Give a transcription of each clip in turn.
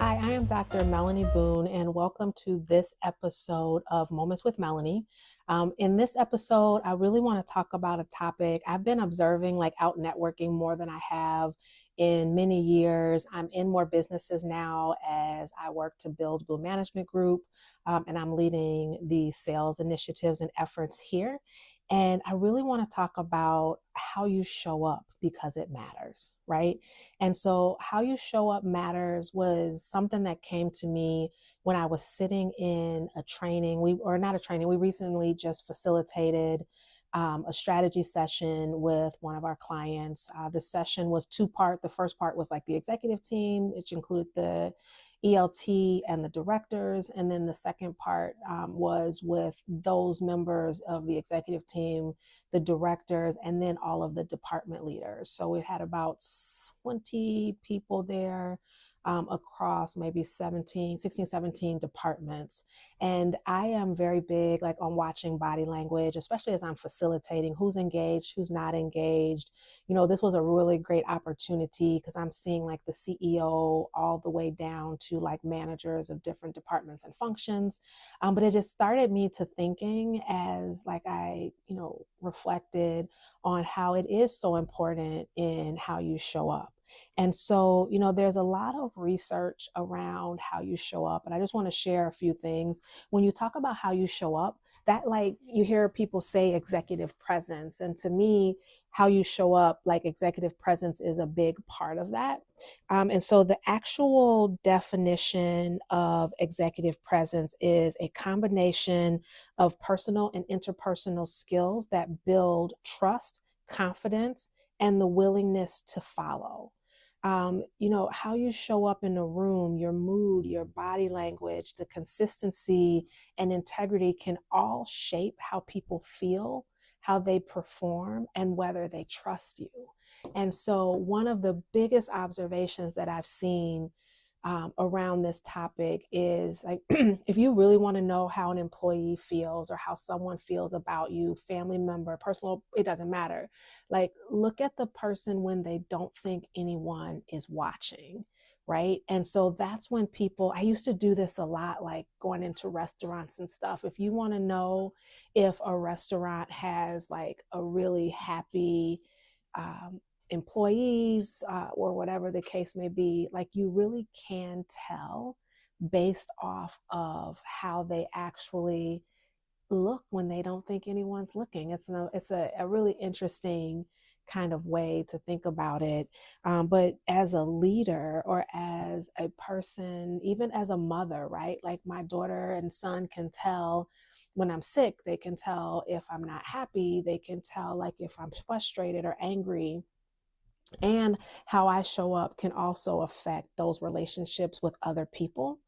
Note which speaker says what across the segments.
Speaker 1: Hi, I am Dr. Melonie Boone, and welcome to this episode of Moments with Melonie. In this episode, I really want to talk about a topic I've been observing, like out networking more than I have in many years. I'm in more businesses now as I work to build Blue Management Group, and I'm leading the sales initiatives and efforts here. And I really want to talk about how you show up because it matters, right? And so, how you show up matters was something that came to me when I was sitting in a training. We recently just facilitated a strategy session with one of our clients. The session was two-part. The first part was like the executive team, which included the ELT and the directors. And then the second part was with those members of the executive team, the directors, and then all of the department leaders. So we had about 20 people there across maybe 16, 17 departments. And I am very big like on watching body language, especially as I'm facilitating who's engaged, who's not engaged. You know, this was a really great opportunity because I'm seeing like the CEO all the way down to like managers of different departments and functions. But it just started me to thinking as like I, reflected on how it is so important in how you show up. And so, there's a lot of research around how you show up. And I just want to share a few things. When you talk about how you show up, that like you hear people say executive presence. And to me, how you show up, like executive presence is a big part of that. And so the actual definition of executive presence is a combination of personal and interpersonal skills that build trust, confidence, and the willingness to follow. How you show up in a room, your mood, your body language, the consistency and integrity can all shape how people feel, how they perform, and whether they trust you. And so one of the biggest observations that I've seen around this topic is like, if you really want to know how an employee feels or how someone feels about you, family member, personal, it doesn't matter. Like, look at the person when they don't think anyone is watching. Right. And so that's when I used to do this a lot, like going into restaurants and stuff. If you want to know if a restaurant has like a really happy, employees or whatever the case may be, like you really can tell based off of how they actually look when they don't think anyone's looking. It's a really interesting kind of way to think about it. But as a leader or as a person, even as a mother, right? Like my daughter and son can tell when I'm sick, they can tell if I'm not happy, they can tell like if I'm frustrated or angry. And how I show up can also affect those relationships with other people.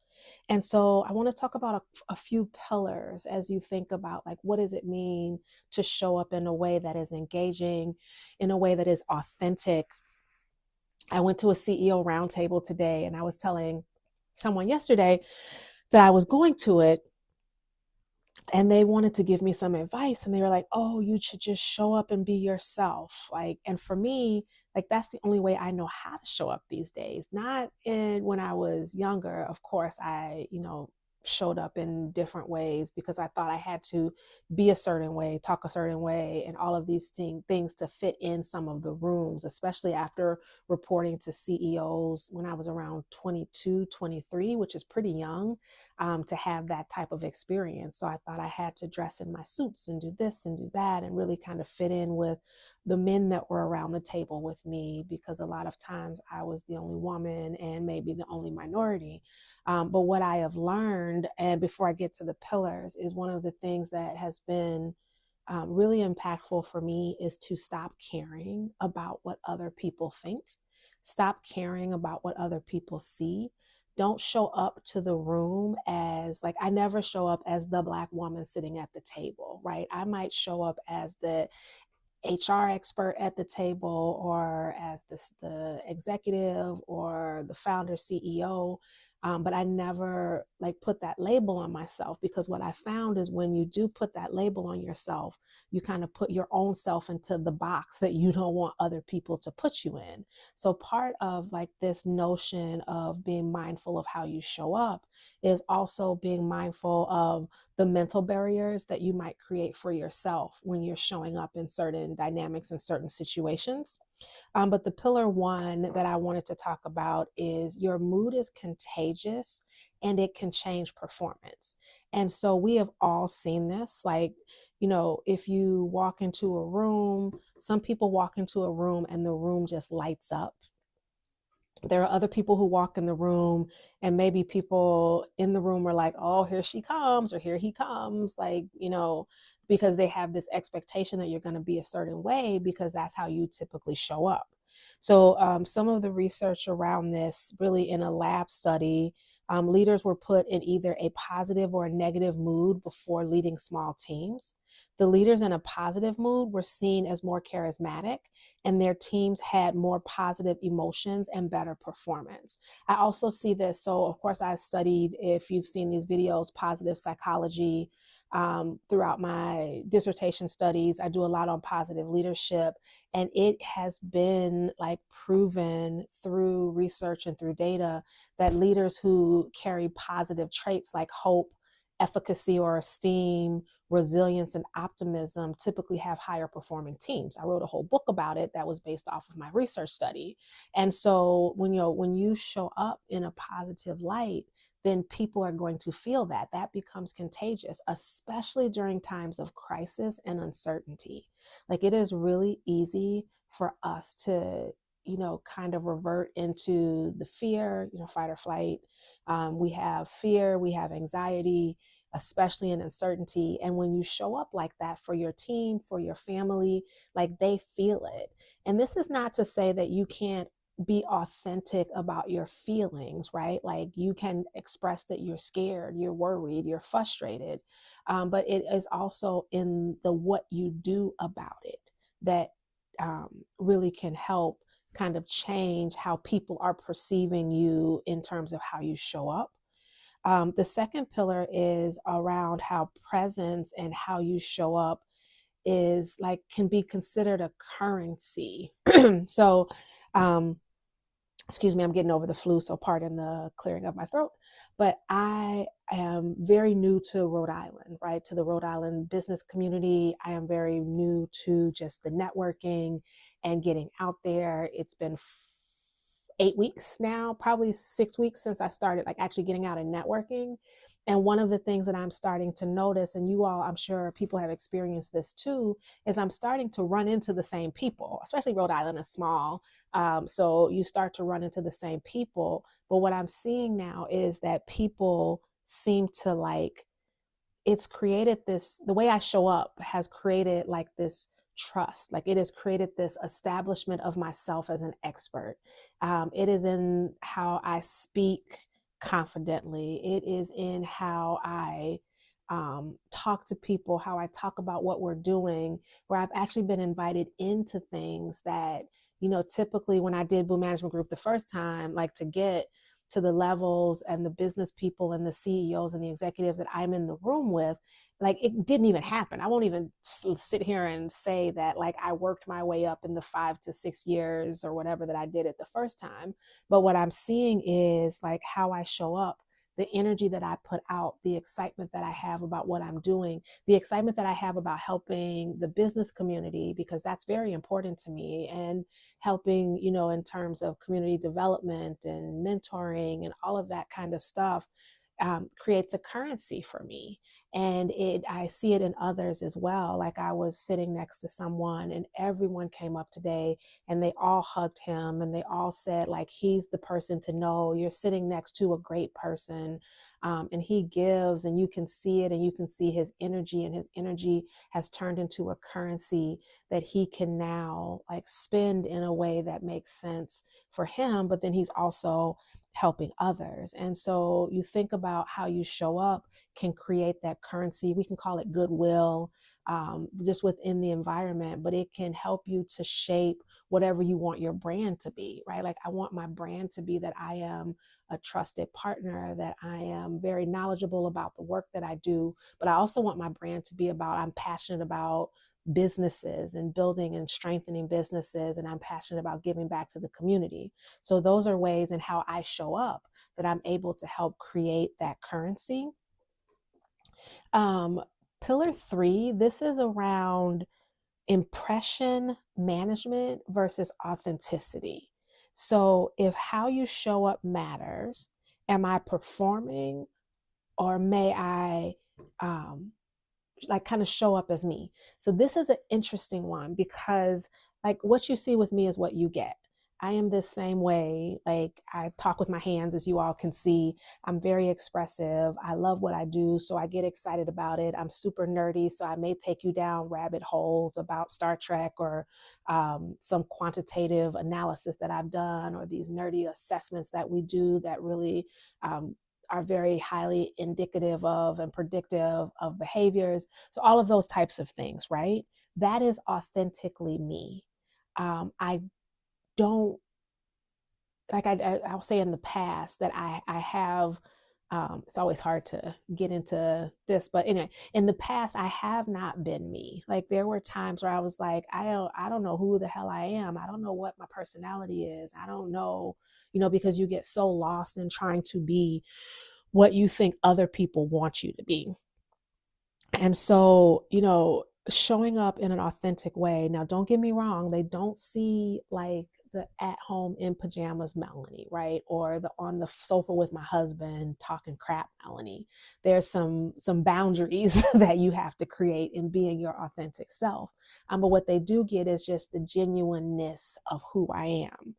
Speaker 1: And so I want to talk about a few pillars as you think about like, what does it mean to show up in a way that is engaging, in a way that is authentic. I went to a CEO roundtable today and I was telling someone yesterday that I was going to it and they wanted to give me some advice and they were like, oh, you should just show up and be yourself. Like, and for me, like that's the only way I know how to show up these days. Not in when I was younger, of course I showed up in different ways because I thought I had to be a certain way, talk a certain way, and all of these things to fit in some of the rooms, especially after reporting to CEOs when I was around 22, 23, which is pretty young, to have that type of experience. So I thought I had to dress in my suits and do this and do that and really kind of fit in with the men that were around the table with me, because a lot of times I was the only woman and maybe the only minority. But what I have learned, and before I get to the pillars, is one of the things that has been really impactful for me is to stop caring about what other people think, stop caring about what other people see. Don't show up to the room as like, I never show up as the Black woman sitting at the table, right? I might show up as the HR expert at the table or as the executive or the founder CEO. But I never like put that label on myself, because what I found is when you do put that label on yourself, you kind of put your own self into the box that you don't want other people to put you in. So part of like this notion of being mindful of how you show up is also being mindful of the mental barriers that you might create for yourself when you're showing up in certain dynamics and certain situations. But the pillar one that I wanted to talk about is your mood is contagious and it can change performance. And so we have all seen this. Like, if you walk into a room, some people walk into a room and the room just lights up. There are other people who walk in the room and maybe people in the room are like, oh, here she comes or here he comes, like, because they have this expectation that you're going to be a certain way because that's how you typically show up. So some of the research around this, really in a lab study, leaders were put in either a positive or a negative mood before leading small teams. The leaders in a positive mood were seen as more charismatic, and their teams had more positive emotions and better performance. I also see this. So, of course, I studied, if you've seen these videos, positive psychology throughout my dissertation studies. I do a lot on positive leadership, and it has been like proven through research and through data that leaders who carry positive traits like hope, efficacy or esteem, resilience, and optimism typically have higher performing teams. I wrote a whole book about it that was based off of my research study. And so when you show up in a positive light, then people are going to feel that. That becomes contagious, especially during times of crisis and uncertainty. Like, it is really easy for us to kind of revert into the fear, fight or flight. We have fear, we have anxiety, especially in uncertainty. And when you show up like that for your team, for your family, like, they feel it. And this is not to say that you can't be authentic about your feelings, right? Like, you can express that you're scared, you're worried, you're frustrated. But it is also in the what you do about it that really can help kind of change how people are perceiving you in terms of how you show up. The second pillar is around how presence and how you show up is like, can be considered a currency. So, excuse me, I'm getting over the flu, so pardon the clearing of my throat. But I am very new to Rhode Island, right? To the Rhode Island business community. I am very new to just the networking and getting out there. It's been 8 weeks now, probably 6 weeks since I started like actually getting out and networking. And one of the things that I'm starting to notice, and you all, I'm sure people have experienced this too, is I'm starting to run into the same people, especially Rhode Island is small. So you start to run into the same people. But what I'm seeing now is that people seem to like, it's created this, the way I show up has created like this trust. Like, it has created this establishment of myself as an expert. It is in how I speak confidently. It is in how I talk to people, how I talk about what we're doing, where I've actually been invited into things that, typically when I did Boom Management Group the first time, like, to get to the levels and the business people and the CEOs and the executives that I'm in the room with, like, it didn't even happen. I won't even sit here and say that like I worked my way up in the 5 to 6 years or whatever that I did it the first time. But what I'm seeing is like how I show up, the energy that I put out, the excitement that I have about what I'm doing, the excitement that I have about helping the business community, because that's very important to me, and helping, in terms of community development and mentoring and all of that kind of stuff, creates a currency for me. And I see it in others as well. Like, I was sitting next to someone and everyone came up today and they all hugged him and they all said like, he's the person to know. You're sitting next to a great person. And he gives, and you can see it, and you can see his energy, and his energy has turned into a currency that he can now like spend in a way that makes sense for him, but then he's also helping others. And so you think about how you show up can create that currency. We can call it goodwill, just within the environment, but it can help you to shape whatever you want your brand to be, right? Like I want my brand to be that I am a trusted partner, that I am very knowledgeable about the work that I do, but I also want my brand to be about, I'm passionate about businesses and building and strengthening businesses, and I'm passionate about giving back to the community. So those are ways in how I show up that I'm able to help create that currency. um, Pillar 3, this is around impression management versus authenticity. So if how you show up matters, am I performing, or may I like kind of show up as me? So this is an interesting one, because like what you see with me is what you get. I am this same way. Like I talk with my hands, as you all can see. I'm very expressive. I love what I do, so I get excited about it. I'm super nerdy, so I may take you down rabbit holes about Star Trek, or some quantitative analysis that I've done, or these nerdy assessments that we do that really are very highly indicative of and predictive of behaviors. So all of those types of things, right? That is authentically me. I don't, like I'll say in the past that I have, it's always hard to get into this, but anyway, in the past, I have not been me. Like there were times where I was like, I don't know who the hell I am. I don't know what my personality is. I don't know, because you get so lost in trying to be what you think other people want you to be. And so, showing up in an authentic way. Now, don't get me wrong, they don't see like the at home in pajamas Melonie, right? Or the on the sofa with my husband talking crap Melonie. There's some boundaries that you have to create in being your authentic self. But what they do get is just the genuineness of who I am.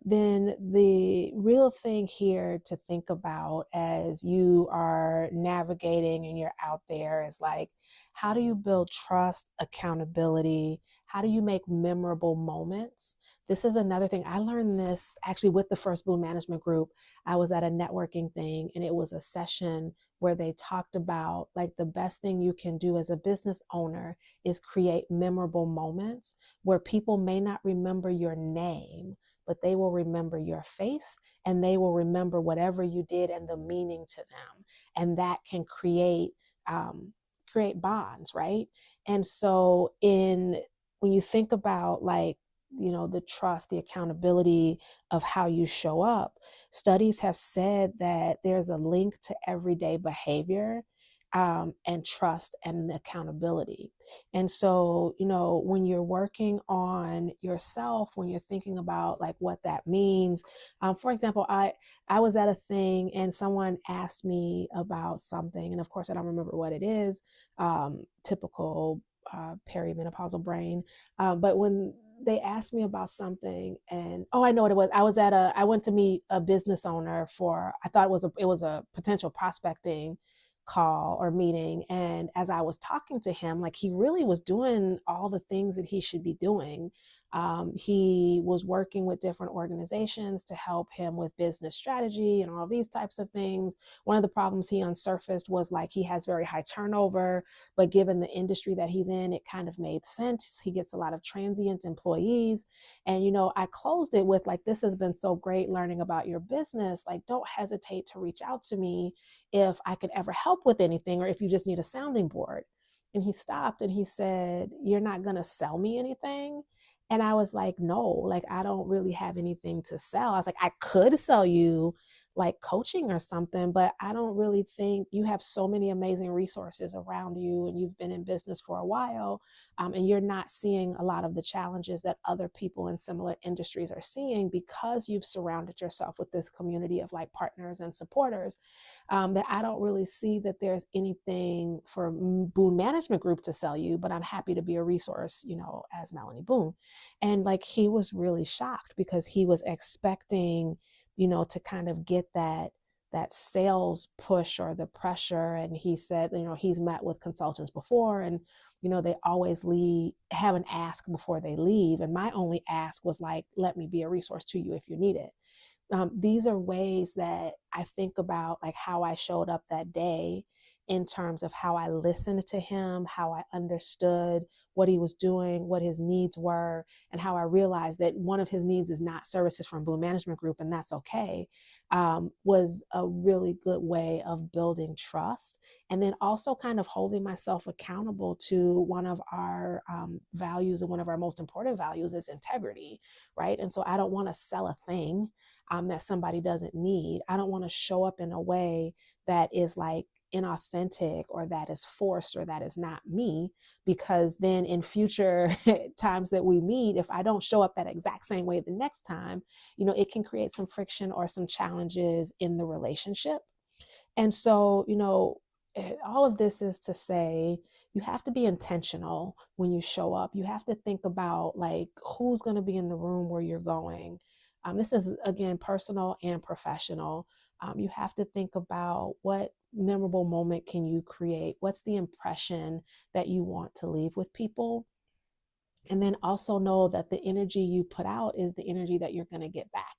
Speaker 1: Then the real thing here to think about as you are navigating and you're out there is like, how do you build trust, accountability? How do you make memorable moments? This is another thing. I learned this actually with the First Boom Management Group. I was at a networking thing, and it was a session where they talked about like the best thing you can do as a business owner is create memorable moments where people may not remember your name, but they will remember your face, and they will remember whatever you did and the meaning to them. And that can create bonds, right? And so when you think about like, the trust, the accountability of how you show up, studies have said that there's a link to everyday behavior, and trust and accountability. And so, when you're working on yourself, when you're thinking about like what that means, for example, I was at a thing and someone asked me about something, and of course I don't remember what it is, typical perimenopausal brain. But when they asked me about something, and I know what it was. I went to meet a business owner for, I thought it was a potential prospecting call or meeting. And as I was talking to him, like he really was doing all the things that he should be doing. He was working with different organizations to help him with business strategy and all these types of things. One of the problems he unsurfaced was like he has very high turnover, but given the industry that he's in, it kind of made sense. He gets a lot of transient employees. And, I closed it with like, this has been so great learning about your business. Like, don't hesitate to reach out to me if I could ever help with anything, or if you just need a sounding board. And he stopped and he said, "You're not going to sell me anything?" And I was like, no, like, I don't really have anything to sell. I was like, I could sell you like coaching or something, but I don't really think you have so many amazing resources around you, and you've been in business for a while, and you're not seeing a lot of the challenges that other people in similar industries are seeing because you've surrounded yourself with this community of like partners and supporters, that I don't really see that there's anything for Boone Management Group to sell you, but I'm happy to be a resource, as Melonie Boone. And like, he was really shocked because he was expecting, to kind of get that sales push or the pressure. And he said, he's met with consultants before, and, they always have an ask before they leave. And my only ask was like, let me be a resource to you if you need it. These are ways that I think about like how I showed up that day. in terms of how I listened to him, how I understood what he was doing, what his needs were, and how I realized that one of his needs is not services from Boone Management Group, and that's okay, was a really good way of building trust. And then also kind of holding myself accountable to one of our values, and one of our most important values is integrity, right? And so I don't want to sell a thing that somebody doesn't need. I don't want to show up in a way that is like inauthentic, or that is forced, or that is not me, because then in future times that we meet, if I don't show up that exact same way the next time, it can create some friction or some challenges in the relationship. And so, all of this is to say, you have to be intentional when you show up. You have to think about like who's going to be in the room where you're going. This is, again, personal and professional. You have to think about what memorable moment can you create? What's the impression that you want to leave with people? And then also know that the energy you put out is the energy that you're going to get back.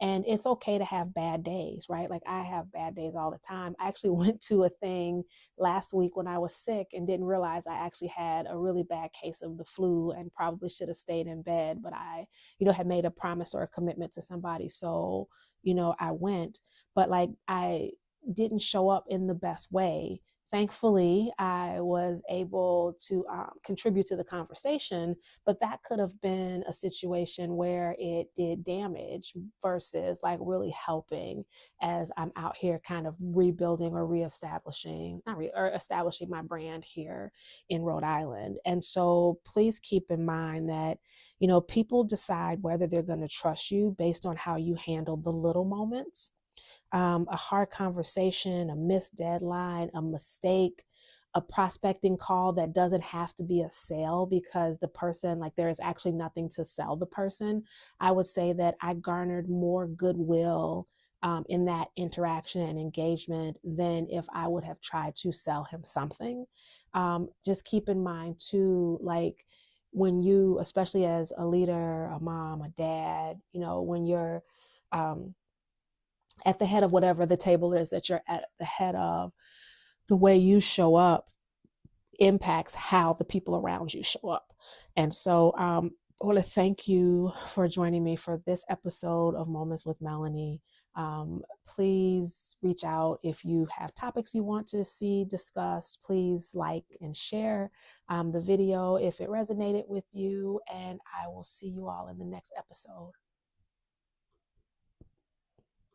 Speaker 1: And it's okay to have bad days, right? Like I have bad days all the time. I actually went to a thing last week when I was sick and didn't realize I actually had a really bad case of the flu and probably should have stayed in bed, but I, had made a promise or a commitment to somebody. So, I went, but like I didn't show up in the best way. Thankfully, I was able to contribute to the conversation, but that could have been a situation where it did damage versus like really helping as I'm out here kind of rebuilding or reestablishing, or establishing my brand here in Rhode Island. And so please keep in mind that, people decide whether they're going to trust you based on how you handle the little moments. A hard conversation, a missed deadline, a mistake, a prospecting call that doesn't have to be a sale because the person, like there is actually nothing to sell the person. I would say that I garnered more goodwill in that interaction and engagement than if I would have tried to sell him something. Just keep in mind too, like when you, especially as a leader, a mom, a dad, when you're at the head of whatever the table is that you're at the head of, the way you show up impacts how the people around you show up. And so I want to thank you for joining me for this episode of Moments with Melonie. Please reach out if you have topics you want to see discussed. Please like and share the video if it resonated with you, and I will see you all in the next episode.